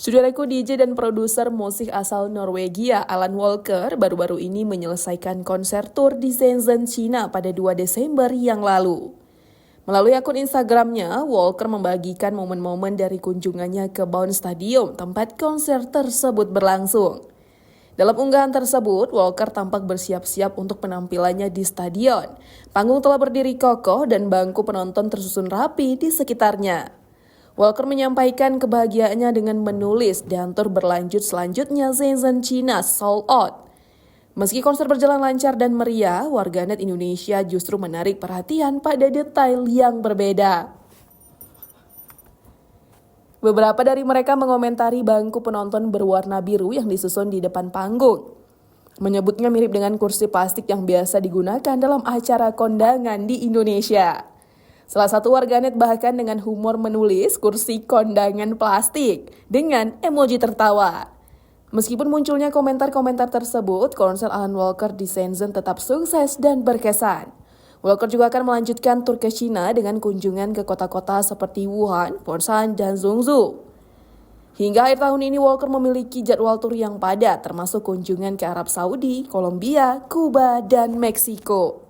Saudaraku, DJ dan produser musik asal Norwegia Alan Walker baru-baru ini menyelesaikan konser tur di Shenzhen, China pada 2 Desember yang lalu. Melalui akun Instagramnya, Walker membagikan momen-momen dari kunjungannya ke Bound Stadium, tempat konser tersebut berlangsung. Dalam unggahan tersebut, Walker tampak bersiap-siap untuk penampilannya di stadion. Panggung telah berdiri kokoh dan bangku penonton tersusun rapi di sekitarnya. Walker menyampaikan kebahagiaannya dengan menulis dan tur berlanjut selanjutnya Shenzhen, China sold out. Meski konser berjalan lancar dan meriah, warganet Indonesia justru menarik perhatian pada detail yang berbeda. Beberapa dari mereka mengomentari bangku penonton berwarna biru yang disusun di depan panggung. Menyebutnya mirip dengan kursi plastik yang biasa digunakan dalam acara kondangan di Indonesia. Salah satu warganet bahkan dengan humor menulis kursi kondangan plastik dengan emoji tertawa. Meskipun munculnya komentar-komentar tersebut, konser Alan Walker di Shenzhen tetap sukses dan berkesan. Walker juga akan melanjutkan tur ke China dengan kunjungan ke kota-kota seperti Wuhan, Busan, dan Zhengzhou. Hingga akhir tahun ini Walker memiliki jadwal tur yang padat, termasuk kunjungan ke Arab Saudi, Kolombia, Kuba, dan Meksiko.